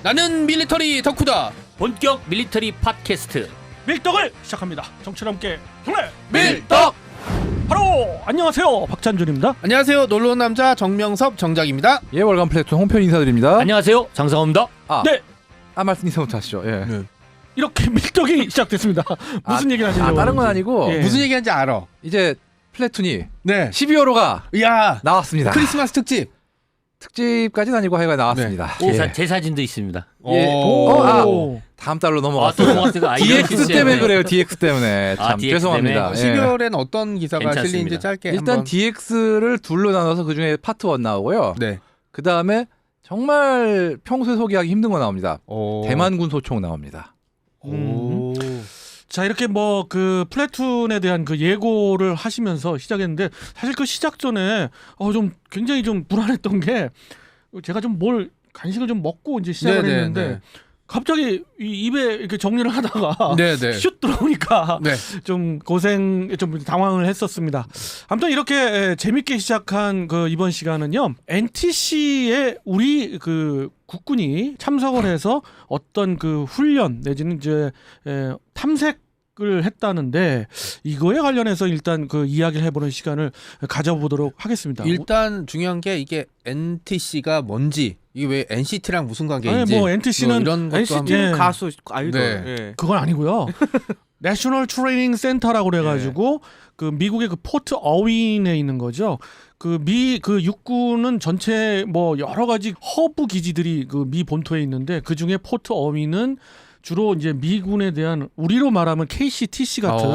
나는 밀리터리 덕후다. 본격 밀리터리 팟캐스트 밀떡을 시작합니다. 정치와 함께 경례 밀떡. 바로 안녕하세요 박찬준입니다. 안녕하세요. 놀러온 남자 정명섭 정작입니다. 예, 월간 플래툰 홍편 인사드립니다. 안녕하세요 장상호입니다. 네, 말씀 인사부터 하시죠. 예. 네. 이렇게 밀떡이 시작됐습니다. 무슨 얘기를 하시려고? 다른 건 아니고 예. 무슨 얘기하는지 알아? 이제 플래툰이 네. 12월호가 야, 나왔습니다. 크리스마스 특집. 특집까지는 아니고 하여간 나왔습니다. 제 사진도 있습니다. 예. 오. 다음 달로 또 넘어갔어요. 넘어갔어요. DX 때문에 그래요. DX 때문에 참 DX 죄송합니다. 때문에? 예. 12월엔 어떤 기사가 괜찮습니다. 실리는지 짧게 일단 한번. DX를 둘로 나눠서 그 중에 파트 1 나오고요. 네. 그 다음에 정말 평소에 소개하기 힘든 거 나옵니다. 오. 대만군 소총 나옵니다. 오. 자, 이렇게 뭐 그 플래툰에 대한 그 예고를 하시면서 시작했는데 사실 그 시작 전에 좀 굉장히 좀 불안했던 게 제가 좀 뭘 간식을 좀 먹고 이제 시작을 네네, 했는데 네. 갑자기 입에 이렇게 정리를 하다가 네네. 슛 들어오니까 네. 좀 좀 당황을 했었습니다. 아무튼 이렇게 재밌게 시작한 그 이번 시간은요, NTC에 우리 그 국군이 참석을 해서 어떤 그 훈련 내지는 이제 탐색을 했다는데 이거에 관련해서 일단 그 이야기를 해보는 시간을 가져보도록 하겠습니다. 일단 중요한 게 이게 NTC가 뭔지, 이게 왜 NCT랑 무슨 관계인지. 아니, 뭐 NTC는 이런 것도 NCT 한번. 예. 가수 아이돌. 네. 예. 그건 아니고요. 내셔널 트레이닝 센터라고 그래가지고 그 미국의 그 포트 어윈에 있는 거죠. 그 육군은 전체 뭐 여러 가지 허브 기지들이 그 미 본토에 있는데 그 중에 포트 어윈은 주로 이제 미군에 대한 우리로 말하면 KCTC 같은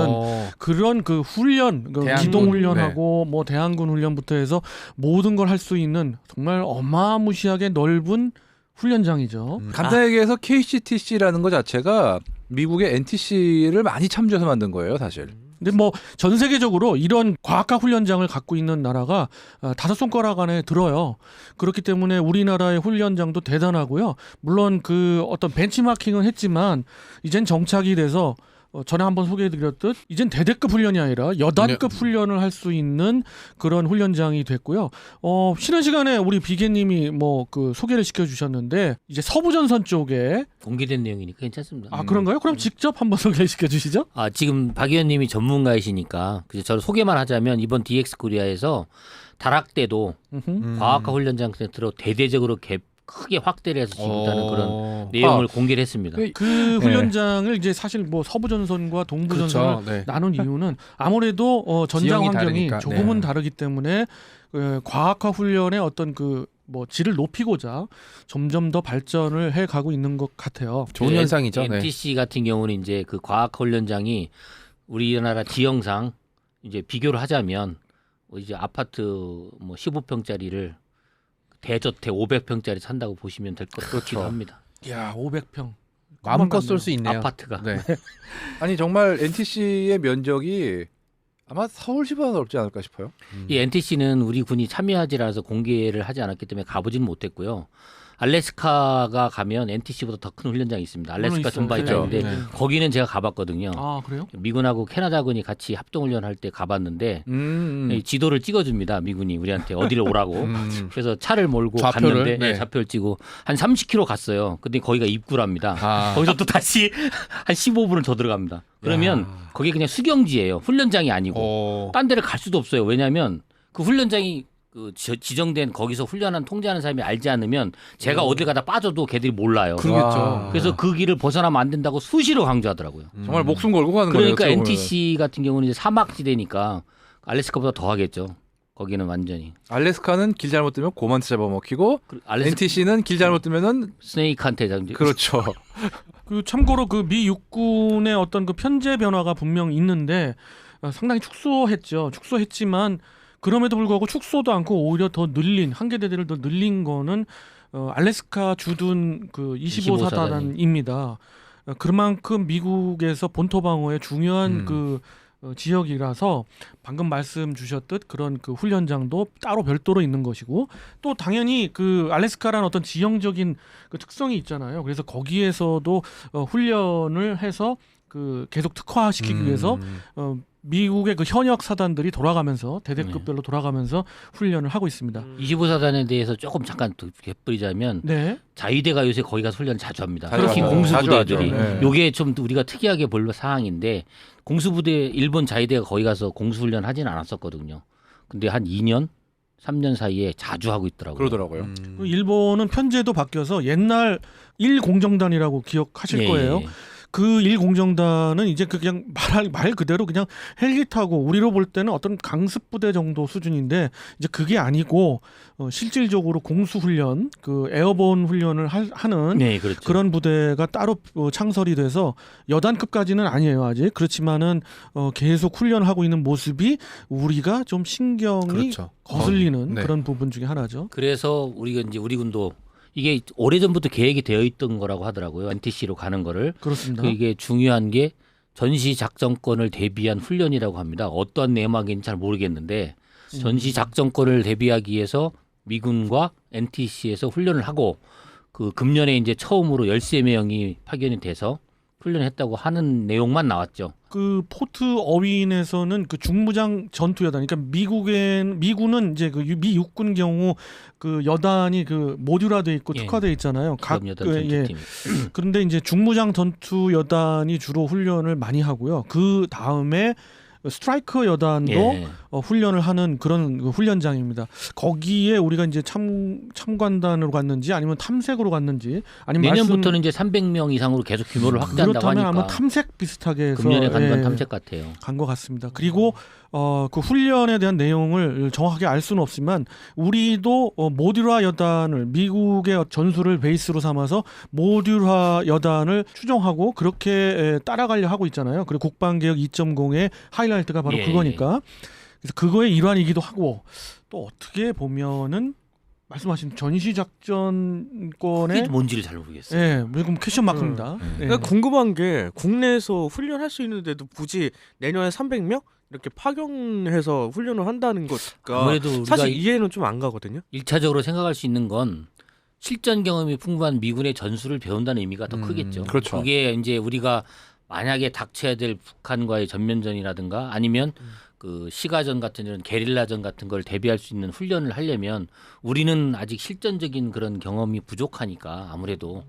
그런 그 훈련, 그 대항군, 기동 훈련하고 뭐 대항군 훈련부터 해서 모든 걸 할 수 있는 정말 어마무시하게 넓은 훈련장이죠. 간단하게 얘기해서 KCTC라는 것 자체가 미국의 NTC를 많이 참조해서 만든 거예요, 사실. 근데 뭐 전 세계적으로 이런 과학화 훈련장을 갖고 있는 나라가 5손가락 안에 들어요. 그렇기 때문에 우리나라의 훈련장도 대단하고요. 물론 그 어떤 벤치마킹은 했지만 이젠 정착이 돼서 전에 한번 소개해드렸듯 이젠 대대급 훈련이 아니라 여단급 훈련을 할 수 있는 그런 훈련장이 됐고요. 쉬는 시간에 우리 비계님이 뭐 그 소개를 시켜주셨는데 이제 서부전선 쪽에 공개된 내용이니까 괜찮습니다. 그런가요? 그럼 직접 한번 소개시켜 주시죠. 지금 박 의원님이 전문가이시니까 그래서 저를 소개만 하자면 이번 DX 코리아에서 다락대도 과학화 훈련장 센터로 대대적으로 크게 확대를 해서 지금다는 그런 내용을 공개를 했습니다. 그 훈련장을 이제 사실 뭐 서부전선과 동부전선을 그렇죠. 네. 나눈 이유는 아무래도 전장 지형이 환경이 다르니까. 조금은 네. 다르기 때문에 과학화 훈련의 어떤 그 뭐 질을 높이고자 점점 더 발전을 해 가고 있는 것 같아요. 좋은 현상이죠. 네. NTC 같은 경우는 이제 그 과학화 훈련장이 우리나라 지형상 이제 비교를 하자면 이제 아파트 뭐 15평짜리를 대저택 500평짜리 산다고 보시면 될 것 같기도 합니다. 야, 500평. 마음껏 쏠 수 있네요. 아파트가. 네. 아니 정말 NTC의 면적이 아마 서울시보다 넓지 않을까 싶어요. 이 NTC는 우리 군이 참여하지 않아서 공개를 하지 않았기 때문에 가보지는 못했고요. 알래스카가 가면 NTC보다 더 큰 훈련장이 있습니다. 알래스카 전바이탄인데 네. 거기는 제가 가봤거든요. 아, 그래요? 미군하고 캐나다군이 같이 합동훈련할 때 가봤는데 이 지도를 찍어줍니다. 미군이 우리한테 어디를 오라고. 그래서 차를 몰고 좌표를? 갔는데 네. 좌표를 찍고 한 30km 갔어요. 근데 거기가 입구랍니다. 아. 거기서 또 다시 한 15분을 더 들어갑니다. 그러면 거기 그냥 수경지예요. 훈련장이 아니고 딴 데를 갈 수도 없어요. 왜냐하면 그 훈련장이 그 지정된 거기서 훈련한 통제하는 사람이 알지 않으면 제가 어딜 가다 빠져도 걔들이 몰라요. 그러겠죠. 그래서 그 길을 벗어나면 안 된다고 수시로 강조하더라고요. 정말 목숨 걸고 가는 거예요. 그러니까 NTC 같은 경우는 이제 사막지대니까 알래스카보다 더 하겠죠. 거기는 완전히. 알래스카는 길 잘못 뜨면 곰한테 잡아먹히고 NTC는 길 잘못 뜨면은 스네이크한테 그렇죠. 그 참고로 그 미 육군의 어떤 그 편제 변화가 분명 있는데 상당히 축소했지만 그럼에도 불구하고 축소도 않고 오히려 더 늘린 한계대대를 더 늘린 거는 알래스카 주둔 그 25사단입니다. 그만큼 미국에서 본토 방어에 중요한 그 지역이라서 방금 말씀 주셨듯 그런 그 훈련장도 따로 별도로 있는 것이고 또 당연히 그 알래스카라는 어떤 지형적인 그 특성이 있잖아요. 그래서 거기에서도 훈련을 해서 그 계속 특화시키기 위해서 미국의 그 현역 사단들이 돌아가면서 대대급별로 돌아가면서 훈련을 하고 있습니다. 25사단에 대해서 조금 잠깐 덧붙이자면 네. 자위대가 요새 거기 가서 훈련 자주 합니다. 자주 특히 하죠. 공수부대들이. 자주 하죠. 네. 요게 좀 우리가 특이하게 볼 사항인데 공수부대 일본 자위대가 거기 가서 공수훈련 하진 않았었거든요. 근데 한 2년, 3년 사이에 자주 하고 있더라고요. 그러더라고요. 일본은 편제도 바뀌어서 옛날 1공정단이라고 기억하실 예, 거예요. 예. 그 1공정단은 이제 그냥 말 그대로 그냥 헬기 타고 우리로 볼 때는 어떤 강습 부대 정도 수준인데 이제 그게 아니고 실질적으로 공수훈련, 그 에어본 훈련을 하는 네, 그렇죠. 그런 부대가 따로 창설이 돼서 여단급까지는 아니에요 아직. 그렇지만은 계속 훈련을 하고 있는 모습이 우리가 좀 신경이 그렇죠. 거슬리는 네. 그런 부분 중에 하나죠. 그래서 우리가 이제 우리 군도 이게 오래전부터 계획이 되어 있던 거라고 하더라고요. NTC로 가는 거를. 그렇습니다. 이게 중요한 게 전시 작전권을 대비한 훈련이라고 합니다. 어떠한 내막인지 잘 모르겠는데 전시 작전권을 대비하기 위해서 미군과 NTC에서 훈련을 하고 그 금년에 이제 처음으로 13명이 파견이 돼서 훈련했다고 하는 내용만 나왔죠. 그 포트 어윈에서는 그 중무장 전투여단, 그러니까 미군은 이제 그 미 육군 경우 그 여단이 그 모듈화돼 있고 예. 특화돼 있잖아요. 여단 예. 전투팀. 그런데 이제 중무장 전투여단이 주로 훈련을 많이 하고요. 그 다음에 스트라이커 여단도 예. 훈련을 하는 그런 그 훈련장입니다. 거기에 우리가 이제 참관단으로 갔는지 아니면 탐색으로 갔는지 아니면 내년부터는 이제 300명 이상으로 계속 규모를 확대한다고 그렇다면 하니까 아마 탐색 비슷하게 해서 금년에 간 건 예, 탐색 같아요. 간 것 같습니다. 그리고 그 훈련에 대한 내용을 정확하게 알 수는 없지만 우리도 모듈화 여단을 미국의 전술을 베이스로 삼아서 모듈화 여단을 추정하고 그렇게 따라가려 하고 있잖아요. 그리고 국방개혁 2.0의 하이라이트가 바로 예, 그거니까. 그래서 그거의 일환이기도 하고 또 어떻게 보면은 말씀하신 전시 작전권의 그게 뭔지를 잘 모르겠어요. 예, 지금 퀘션 마크입니다. 예. 그러니까 궁금한 게 국내에서 훈련할 수 있는데도 굳이 내년에 300명 이렇게 파견해서 훈련을 한다는 것과 아무래도 우리가 사실 이해는 좀 안 가거든요. 1차적으로 생각할 수 있는 건 실전 경험이 풍부한 미군의 전술을 배운다는 의미가 더 크겠죠. 그렇죠. 그게 이제 우리가 만약에 닥쳐야 될 북한과의 전면전이라든가 아니면 그 시가전 같은 이런 게릴라전 같은 걸 대비할 수 있는 훈련을 하려면 우리는 아직 실전적인 그런 경험이 부족하니까 아무래도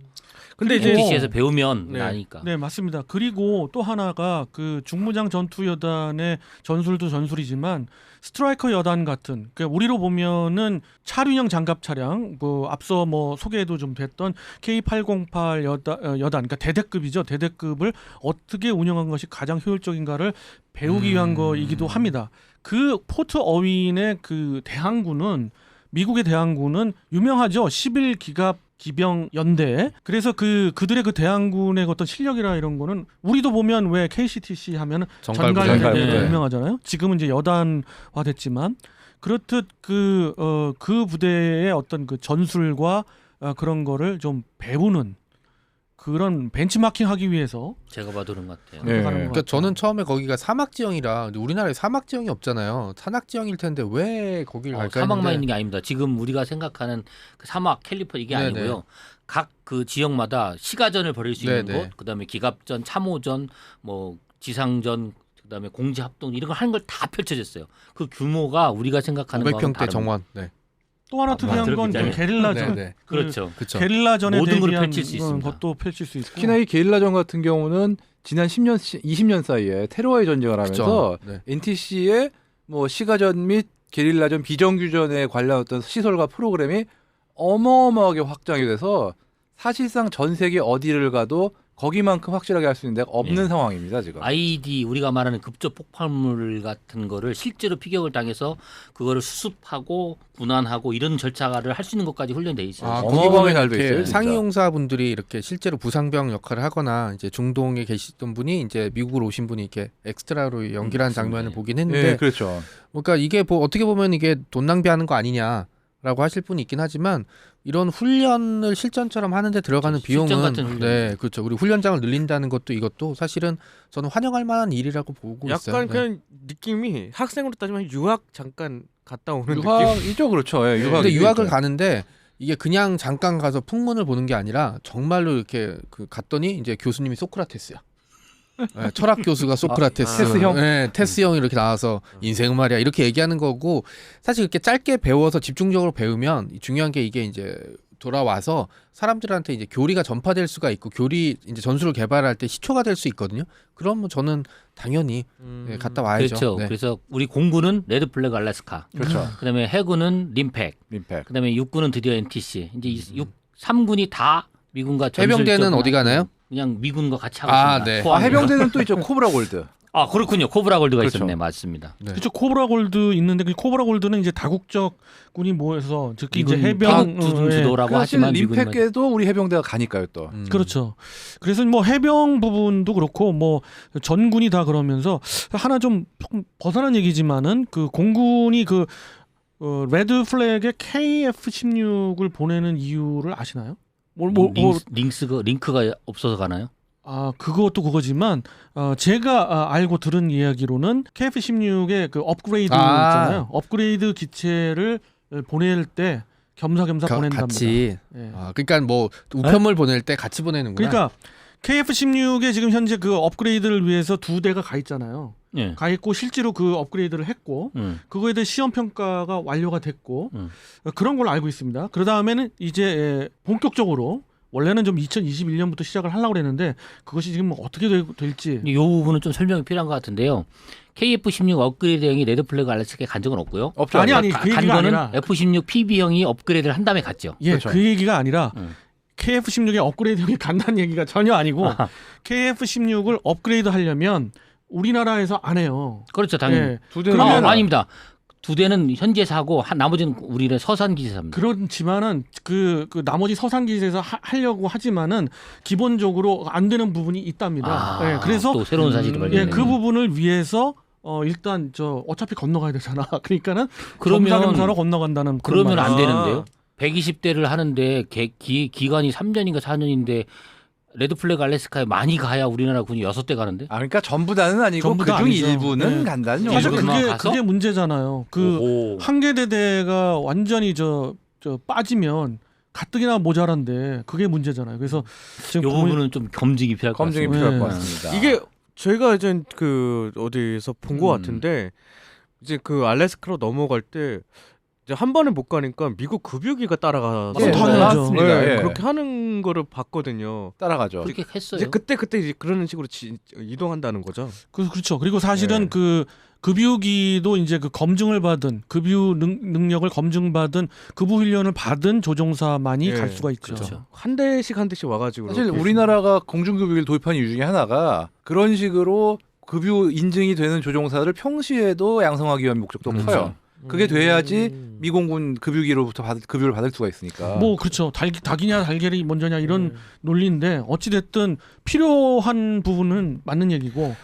근데 이제 NTC에서 배우면 네. 나니까. 네, 맞습니다. 그리고 또 하나가 그 중무장 전투여단의 전술도 전술이지만 스트라이커 여단 같은 그러니까 우리로 보면은 차륜형 장갑 차량 뭐 앞서 뭐 소개도 좀 됐던 K808 여단 그러니까 대대급이죠. 대대급을 어떻게 운영한 것이 가장 효율적인가를 배우기 위한 거이기도 합니다. 그 포트 어윈의 그 대항군은 미국의 대항군은 유명하죠. 11기갑 기병 연대. 그래서 그들의 그 대항군의 어떤 실력이라 이런 거는 우리도 보면 왜 KCTC 하면은 전갈부대 전갈부대. 유명하잖아요. 지금은 이제 여단화됐지만 그렇듯 그 부대의 어떤 그 전술과 그런 거를 좀 배우는 그런 벤치마킹하기 위해서 제가 봐도 그런 것 같아요. 네. 가는 것 그러니까 같아요. 저는 처음에 거기가 사막 지형이라 근데 우리나라에 사막 지형이 없잖아요. 산악 지형일 텐데 왜 거길 갈까 사막만 했는데 있는 게 아닙니다. 지금 우리가 생각하는 그 사막 캘리포니아 이게 네네. 아니고요. 각 그 지역마다 시가전을 벌일 수 있는 네네. 곳, 그다음에 기갑전, 참호전, 뭐 지상전, 그다음에 공지 합동 이런 걸 하는 걸 다 펼쳐졌어요. 그 규모가 우리가 생각하는 거랑 500평대 정원. 네. 또 하나 특이한 건 그 들어보자면. 게릴라전. 네, 네. 그렇죠. 그렇죠. 게릴라전에 모든 걸 대비한 펼칠 수 있습니다. 것도 펼칠 수 있고. 특히나 이 게릴라전 같은 경우는 지난 10년, 20년 사이에 테러와의 전쟁을 하면서 그렇죠. 네. NTC의 뭐 시가전 및 게릴라전 비정규전에 관련 어떤 시설과 프로그램이 어마어마하게 확장이 돼서 사실상 전 세계 어디를 가도 거기만큼 확실하게 할 수 있는 데가 없는 예. 상황입니다 지금. IED 우리가 말하는 급적 폭발물 같은 거를 실제로 피격을 당해서 그거를 수습하고 군환하고 이런 절차를 할 수 있는 것까지 훈련돼 있어요. 아, 어마어마하게 거기 보면 잘 돼 이렇게 있어요, 진짜. 상위용사분들이 이렇게 실제로 부상병 역할을 하거나 이제 중동에 계시던 분이 이제 미국으로 오신 분이 이렇게 엑스트라로 연기를 한 장면을 보긴 했는데 네, 그렇죠. 그러니까 이게 뭐 어떻게 보면 이게 돈 낭비하는 거 아니냐라고 하실 분이 있긴 하지만 이런 훈련을 실전처럼 하는데 들어가는 실전 비용은 같은 훈련. 네 그렇죠. 우리 훈련장을 늘린다는 것도 이것도 사실은 저는 환영할 만한 일이라고 보고 있어요. 약간 네. 그냥 느낌이 학생으로 따지면 유학 잠깐 갔다 오는 느낌. 유학이죠, 그렇죠. 예, 유학. 근데 유학을 가는데 이게 그냥 잠깐 가서 풍문을 보는 게 아니라 정말로 이렇게 그 갔더니 이제 교수님이 소크라테스야. 네, 철학 교수가 소크라테스, 테스형? 네, 테스 형이 이렇게 나와서 인생은 말이야 이렇게 얘기하는 거고 사실 이렇게 짧게 배워서 집중적으로 배우면 중요한 게 이게 이제 돌아와서 사람들한테 이제 교리가 전파될 수가 있고 교리 이제 전술을 개발할 때 시초가 될 수 있거든요. 그럼 뭐 저는 당연히 네, 갔다 와야죠. 그렇죠. 네. 그래서 우리 공군은 레드 플래그 알래스카, 그렇죠. 그다음에 해군은 림팩, 민팩. 그다음에 육군은 드디어 NTC. 이제 3군이 다 미군과 전술적으로 해병대는 어디 가나요? 그냥 미군과 같이 하고 아, 있습니다. 네. 포함해서. 해병대는 또 있죠. 코브라 골드. 아 그렇군요. 코브라 골드가 그렇죠. 있었네. 맞습니다. 네. 그렇죠. 코브라 골드 있는데 그 코브라 골드는 이제 다국적 군이 모여서 특히 이제 해병 주도라고 사실 하지만 미군이 림팩에도 우리 해병대가 가니까요 또. 그렇죠. 그래서 뭐 해병 부분도 그렇고 뭐 전군이 다 그러면서 하나 좀 조금 벗어난 얘기지만은 그 공군이 그 레드 플래그에 KF-16을 보내는 이유를 아시나요? 링크가 없어서 가나요? 아 그것도 그거지만 제가 알고 들은 이야기로는 KF-16의 그 업그레이드 있잖아요. 업그레이드 기체를 보낼 때 겸사겸사 보낸답니다. 같이. 예. 그러니까 뭐 우편물 보낼 때 같이 보내는구나. 그러니까 KF-16에 지금 현재 그 업그레이드를 위해서 2대가 가 있잖아요. 예. 가 있고 실제로 그 업그레이드를 했고 그거에 대해 시험 평가가 완료가 됐고 그런 걸로 알고 있습니다. 그 다음에는 이제 본격적으로 원래는 좀 2021년부터 시작을 하려고 그랬는데 그것이 지금 어떻게 될지. 이 부분은 좀 설명이 필요한 것 같은데요. KF-16 업그레이드형이 레드 플래그 알래스카에 간 적은 없고요. 없죠. 아니 그 간 얘기가 거는 아니라 F-16 PB형이 업그레이드를 한 다음에 갔죠. 예, 그렇죠. 그 얘기가 아니라 음. KF-16의 업그레이드형이 간다는 얘기가 전혀 아니고 KF-16을 업그레이드 하려면 우리나라에서 안 해요. 그렇죠, 당연히. 예. 두 대는 아닙니다. 2대는 현재 사고 나머지는 우리의 서산 기지사입니다. 그렇지만은 그 나머지 서산 기지에서 하려고 하지만은 기본적으로 안 되는 부분이 있답니다. 예, 그래서 또 새로운 사실을 발견했네요. 예, 그 부분을 위해서 일단 저 어차피 건너가야 되잖아. 그러니까는 그러면 겸사겸사로 건너간다는 그런 그러면 안 말이에요. 되는데요. 120대를 하는데 기간이 3년인가 4년인데 레드 플래그 알래스카에 많이 가야 우리나라 군이 6대 가는데. 아 그러니까 전부 다는 아니고 전부 다 그중 아니죠. 일부는 네. 간다는 사실 얘기죠. 일부만 가서? 그게 문제잖아요. 그 오호. 한계대대가 완전히 저 빠지면 가뜩이나 모자란데 그게 문제잖아요. 그래서 이 지금 부분은 좀 검증이 필요할 것 검증이 같습니다. 필요할 것 네. 같습니다. 이게 저희가 이제 그 어디서 본 것 음. 같은데 이제 그 알래스카로 넘어갈 때 이제 한 번에 못 가니까 미국 급유기가 따라가서 예, 당연하죠. 맞습니다. 예. 그렇게 하는 거를 봤거든요. 따라가죠. 그렇게 했어요. 이제 그때 이제 그런 식으로 이동한다는 거죠. 그렇죠. 그리고 사실은 네. 그 급유기도 이제 그 검증을 받은 급유 능력을 검증받은 급유 훈련을 받은 조종사만이 예, 갈 수가 있죠. 그렇죠. 한 대씩 와가지고 사실 이렇게 우리나라가 공중급유기를 도입한 이유 중에 하나가 그런 식으로 급유 인증이 되는 조종사를 평시에도 양성하기 위한 목적도 커요. 그게 돼야지 미공군 급유기로부터 급유를 받을 수가 있으니까. 뭐 그렇죠. 닭이냐 달걀이 먼저냐 이런 논리인데 어찌 됐든 필요한 부분은 맞는 얘기고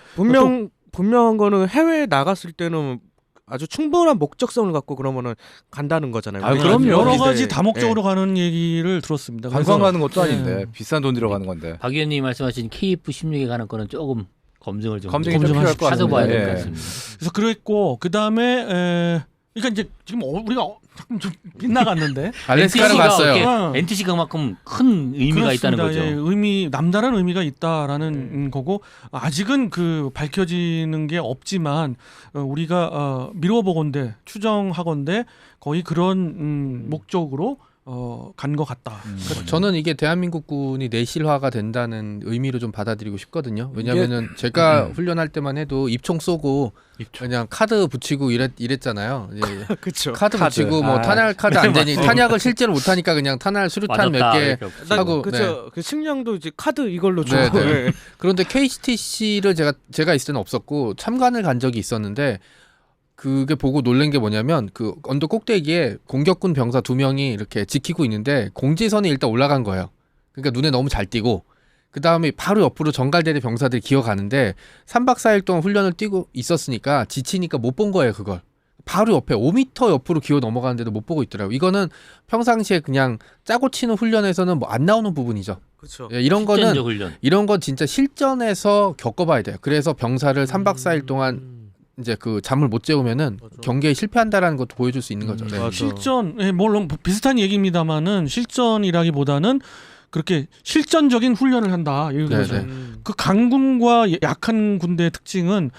분명한 거는 해외에 나갔을 때는 아주 충분한 목적성을 갖고 그러면은 간다는 거잖아요. 아, 그럼요. 여러 이제, 가지 다목적으로 가는 얘기를 들었습니다. 관광 그래서 가는 것도 아닌데 예. 비싼 돈 들어가는 건데. 박 의원님이 말씀하신 KF-16에 가는 거는 조금 검증을 좀 검증이 좀 필요할 것 찾아봐야 될 것 같습니다. 예. 같습니다. 그래서 그랬고 그 다음에 그러니까 이제 지금 우리가 잠깐 좀 빗나갔는데 알래스카를 갔어요. 어. NTC가 그만큼 큰 의미가 있다는 거죠. 예, 남다른 의미가 있다라는 거고 아직은 그 밝혀지는 게 없지만 우리가 미뤄보건대 추정하건대 거의 그런 목적으로 간 것 같다. 저는 이게 대한민국군이 내실화가 된다는 의미로 좀 받아들이고 싶거든요. 왜냐하면은 제가 훈련할 때만 해도 입총 쏘고 그냥 카드 붙이고 이랬잖아요. 이제 그렇죠. 카드 붙이고 뭐 아. 탄약 카드 안 되니 탄약을 실제로 못 하니까 그냥 탄약 수류탄 몇 개 하고 그렇죠. 그 식량도 이제 카드 이걸로 줘. 네, 네. 예. 그런데 KTC를 제가 있을 때는 없었고 참관을 간 적이 있었는데 그게 보고 놀란 게 뭐냐면 그 언덕 꼭대기에 공격군 병사 2명이 이렇게 지키고 있는데 공지선이 일단 올라간 거예요. 그러니까 눈에 너무 잘 띄고 그 다음에 바로 옆으로 정갈대대 병사들이 기어가는데 3박 4일 동안 훈련을 뛰고 있었으니까 지치니까 못 본 거예요 그걸. 바로 옆에 5m 옆으로 기어 넘어가는데도 못 보고 있더라고요. 이거는 평상시에 그냥 짜고 치는 훈련에서는 뭐 안 나오는 부분이죠. 그렇죠. 예, 이런 거는 실전적 훈련. 이런 건 진짜 실전에서 겪어봐야 돼요. 그래서 병사를 3박 4일 동안 이제 그 잠을 못 재우면은 경기에 실패한다라는 것도 보여줄 수 있는 거죠. 네. 맞아. 실전 물론 비슷한 얘기입니다만은 실전이라기보다는 그렇게 실전적인 훈련을 한다. 이거죠. 네네. 그 강군과 약한 군대의 특징은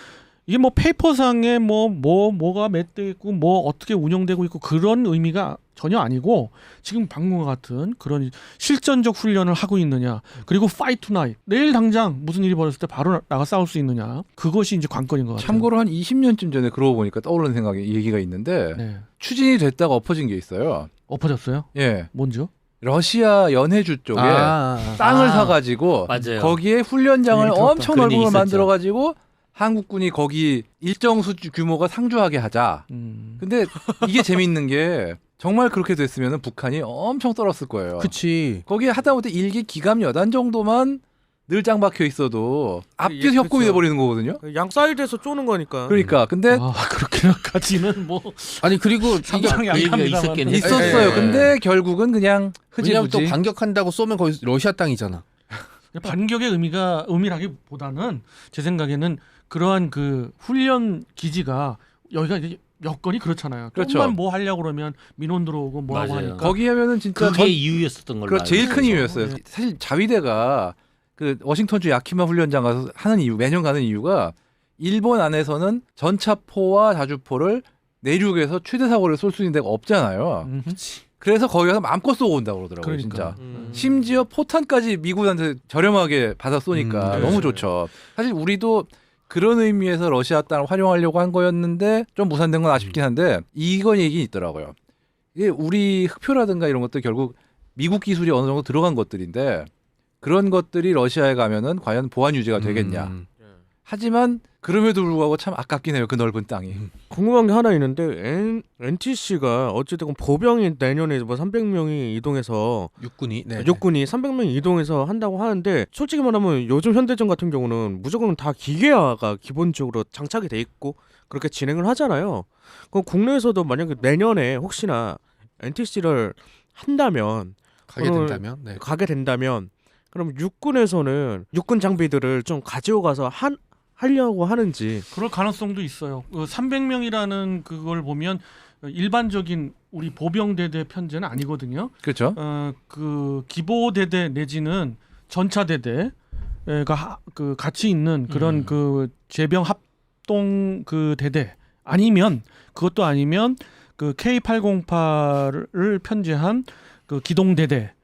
이게 뭐 페이퍼상에 뭐가 몇 대 있고 뭐 어떻게 운영되고 있고 그런 의미가 전혀 아니고 지금 방금과 같은 그런 실전적 훈련을 하고 있느냐, 그리고 fight tonight, 내일 당장 무슨 일이 벌어졌을 때 바로 나가 싸울 수 있느냐, 그것이 이제 관건인 것 같아요. 참고로 한 20년쯤 전에 그러고 보니까 떠오르는 생각이 얘기가 있는데 네. 추진이 됐다가 엎어진 게 있어요. 엎어졌어요? 예, 뭔지요? 러시아 연해주 쪽에 땅을 아. 사가지고 맞아요. 거기에 훈련장을 들었다. 엄청 그런 넓은 얘기 걸 있었죠. 만들어가지고 한국군이 거기 일정 규모가 상주하게 하자. 근데 이게 재밌는 게 정말 그렇게 됐으면 북한이 엄청 떨었을 거예요. 그치. 거기에 하다못해 일기 기갑 여단 정도만 늘 짱 박혀 있어도 앞뒤에서 예, 협공이 그쵸. 돼버리는 거거든요. 양 사이드에서 쪼는 거니까. 그러니까 근데 그렇게까지는 뭐 아니 그리고 이게 상상이 안 그 얘기가 갑니다만. 있었겠네. 있었어요. 예, 예. 근데 결국은 그냥 왜냐면 또 흐지부지. 반격한다고 쏘면 거기 러시아 땅이잖아. 반격의 의미라기보다는 제 생각에는 그러한 그 훈련 기지가 여기가 이제 여건이 그렇잖아요. 그렇죠. 조금만 뭐 하려고 그러면 민원 들어오고 뭐 하고 맞아요. 하니까. 거기 하면은 진짜 그게 이유였었던 걸로. 그 제일 알고 큰 있어요. 이유였어요. 네. 사실 자위대가 그 워싱턴주 야키마 훈련장 가서 하는 이유, 매년 가는 이유가 일본 안에서는 전차포와 자주포를 내륙에서 최대 사고를 쏠 수 있는 데가 없잖아요. 그래서 거기 가서 마음껏 쏘고 온다고 그러더라고요. 그러니까. 진짜. 심지어 포탄까지 미국한테 저렴하게 받아 쏘니까 네. 너무 좋죠. 사실 우리도 그런 의미에서 러시아 땅을 활용하려고 한 거였는데 좀 무산된 건 아쉽긴 한데 이건 얘기 있더라고요. 이게 우리 흑표라든가 이런 것들 결국 미국 기술이 어느 정도 들어간 것들인데 그런 것들이 러시아에 가면은 과연 보안 유지가 되겠냐. 하지만 그럼에도 불구하고 참 아깝긴 해요. 그 넓은 땅이. 궁금한 게 하나 있는데 NTC가 어찌됐건 보병이 내년에 뭐 300명이 이동해서 육군이. 네. 육군이 300명이 이동해서 한다고 하는데 솔직히 말하면 요즘 현대전 같은 경우는 무조건 다 기계화가 기본적으로 장착이 돼 있고 그렇게 진행을 하잖아요. 그럼 국내에서도 만약에 내년에 혹시나 NTC를 한다면 가게 된다면. 네. 가게 된다면 그럼 육군에서는 육군 장비들을 좀 가지고 가서 하려고 하는지. 그럴 가능성도 있어요. 300명이라는 그걸 보면 일반적인 우리 보병대대 편제는 아니거든요. 그렇죠. 그 기보대대 내지는 전차대대가 그 같이 있는 그런 그 제병 합동 그 대대 아니면 그것도 아니면 그 K808을 편제한 그 기동대대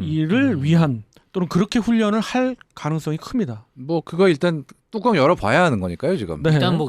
이를 위한 또는 그렇게 훈련을 할 가능성이 큽니다. 뭐 그거 일단 뚜껑 열어봐야 하는 거니까요 지금. 네. 일단 뭐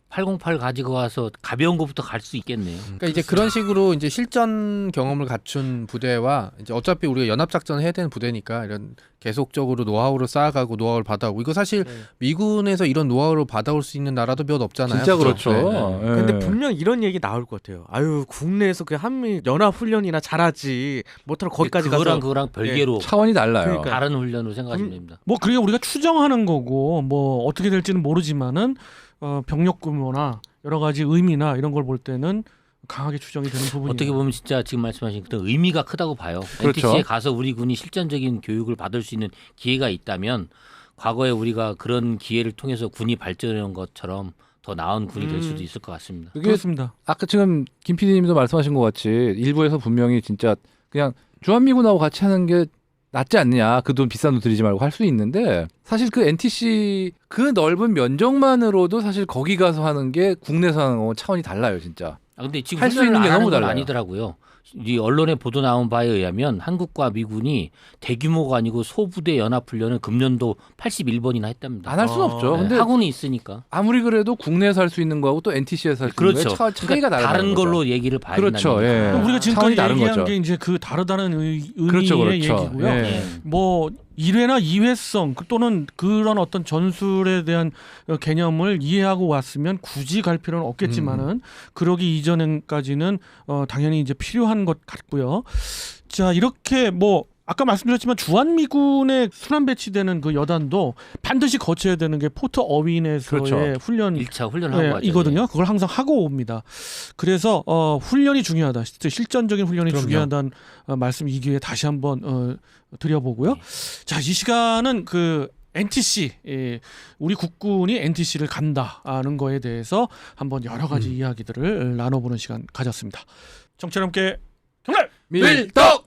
808 가지고 와서 가벼운 것부터 갈 수 있겠네요. 그러니까 이제 그런 식으로 이제 실전 경험을 갖춘 부대와 이제 어차피 우리가 연합 작전을 해야 되는 부대니까 이런 계속적으로 노하우를 쌓아가고 노하우를 받아오고 이거 사실 미군에서 이런 노하우를 받아올 수 있는 나라도 몇 없잖아요. 진짜 그렇죠. 네. 예. 근데 분명 이런 얘기 나올 것 같아요. 아유 국내에서 그 한미 연합 훈련이나 잘하지 못하러 거기까지 가서 그거랑 별개로 차원이 달라요. 그러니까. 다른 훈련으로 생각하시면 됩니다. 뭐 그게 우리가 추정하는 거고 뭐 어떻게 될지는 모르지만은 병력 규모나 여러 가지 의미나 이런 걸 볼 때는 강하게 추정이 되는 부분이에요. 어떻게 보면 진짜 지금 말씀하신 그런 의미가 크다고 봐요. 그렇죠. NTC에 가서 우리 군이 실전적인 교육을 받을 수 있는 기회가 있다면 과거에 우리가 그런 기회를 통해서 군이 발전해온 것처럼 더 나은 군이 될 수도 있을 것 같습니다. 그게 그렇습니다. 아까 지금 김 PD님도 말씀하신 것 같이 일부에서 분명히 진짜 그냥 주한미군하고 같이 하는 게 낫지 않느냐. 그 돈 비싼 돈 들이지 말고 할 수 있는데 사실 그 NTC 그 넓은 면적만으로도 사실 거기 가서 하는 게 국내에서 하는 거는 차원이 달라요 진짜. 근데 지금 할수 훈련을 있는 게 안 하는 너무 건 달라요. 아니더라고요. 이 언론에 보도 나온 바에 의하면 한국과 미군이 대규모가 아니고 소부대 연합훈련을 금년도 81번이나 했답니다. 안 할 수는 없죠. 네, 근데 학원이 있으니까. 아무리 그래도 국내에서 할 수 있는 거하고 또 NTC에서 할 수 있는 그렇죠. 거에 차이가 그러니까 다른 다른 거죠. 걸로 얘기를 봐야 그렇죠. 된다는 예. 거죠. 우리가 지금까지 차원이 다른 얘기한 거죠. 게 이제 그 다르다는 의미의 그렇죠, 그렇죠. 얘기고요. 예. 네. 뭐 1회나 2회성 또는 그런 어떤 전술에 대한 개념을 이해하고 왔으면 굳이 갈 필요는 없겠지만은 그러기 이전까지는 당연히 이제 필요한 것 같고요. 자, 이렇게 뭐 아까 말씀드렸지만 주한미군에 순환 배치되는 그 여단도 반드시 거쳐야 되는 게 포트 어윈에서의 그렇죠. 훈련 1차 훈련하고 네, 가죠. 이거든요. 그걸 항상 하고 옵니다. 그래서 훈련이 중요하다. 실전적인 훈련이 그럼요. 중요하다는 말씀 이 기회에 다시 한번 드려보고요. 자, 이 시간은 그 NTC 우리 국군이 NTC를 간다는 거에 대해서 한번 여러 가지 이야기들을 나눠보는 시간 가졌습니다. 청취자 여러분께 경례! 밀떡!